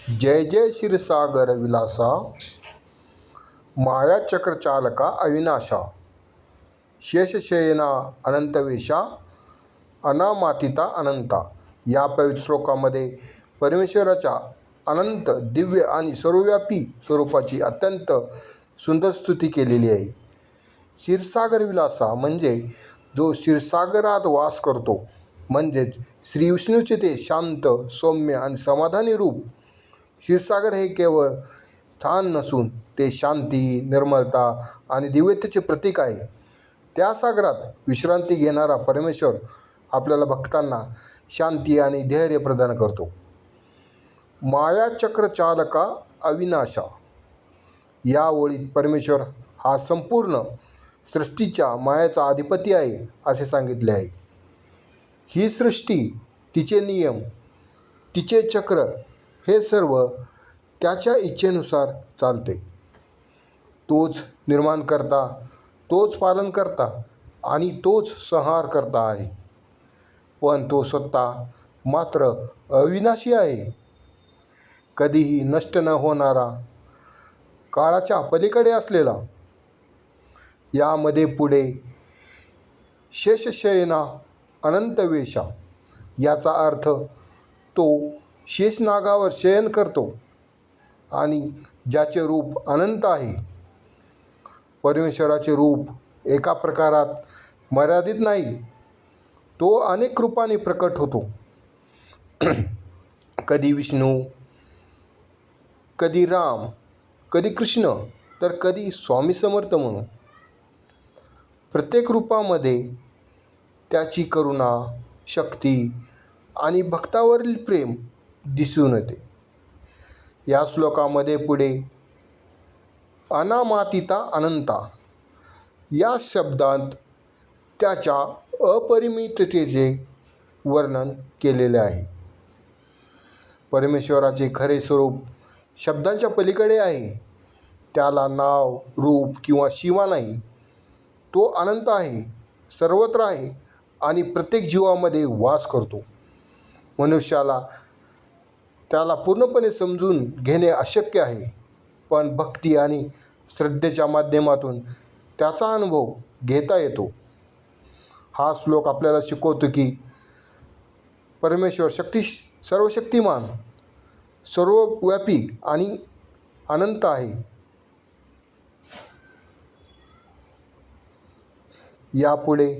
जय जय क्षीरसागर विलासा, मायाचक्रचालका अविनाशा, शेषशयना अनंतवेशा, अनामातिता अनंता. या पवित्र श्लोकामध्ये परमेश्वराच्या अनंत, दिव्य आणि सर्वव्यापी स्वरूपाची अत्यंत सुंदर स्तुती केलेली आहे. क्षीरसागर विलासा म्हणजे जो क्षीरसागरात वास करतो, म्हणजेच श्री विष्णूचे ते शांत, सौम्य आणि समाधानी रूप. क्षीरसागर हे केवळ स्थान नसून ते शांती, निर्मलता आणि दिव्यतेचे प्रतीक आहे. त्या सागरात विश्रांती घेणारा परमेश्वर आपल्याला भक्तांना शांती आणि धैर्य प्रदान करतो. मायाचक्र चालका अविनाशा, या ओळीत परमेश्वर हा संपूर्ण सृष्टीच्या मायाचा अधिपती आहे असे सांगितले आहे. ही सृष्टी, तिचे नियम, तिचे चक्र हे सर्व त्याच्या इच्छेनुसार चालते. तोच निर्माण करता, तोच पालन करता आणि तोच संहार करता आहे. पण तो स्वतः मात्र अविनाशी आहे, कधीही नष्ट न होणारा, काळाच्या पलीकडे असलेला. यामध्ये पुढे शेषशयना अनंतवेशा, याचा अर्थ तो शेषनागावर शयन करतो आणि ज्याचे रूप अनंत आहे. परमेश्वराचे रूप एका प्रकारात मर्यादित नाही, तो अनेक रूपाने प्रकट होतो. कधी विष्णू, कधी राम, कधी कृष्ण, तर कधी स्वामी समर्थ म्हणून. प्रत्येक रूपामध्ये त्याची करुणा, शक्ती आणि भक्तावरील प्रेम दिसून येते. या श्लोकामध्ये पुढे अनामातिता अनंता या शब्दात त्याच्या अपरिमिततेचे वर्णन केलेले आहे. परमेश्वराचे खरे स्वरूप शब्दांच्या पलीकडे आहे. त्याला नाव, रूप किंवा सीमा नाही. तो अनंत आहे, सर्वत्र आहे आणि प्रत्येक जीवामध्ये वास करतो. मनुष्याला त्याला पूर्णपणे समजून घेणे अशक्य आहे, पण भक्ती आणि श्रद्धेच्या माध्यमातून त्याचा अनुभव घेता येतो. हा श्लोक आपल्याला शिकवतो की परमेश्वर सर्वशक्तिमान, सर्वव्यापी आणि अनंत आहे. यापुढे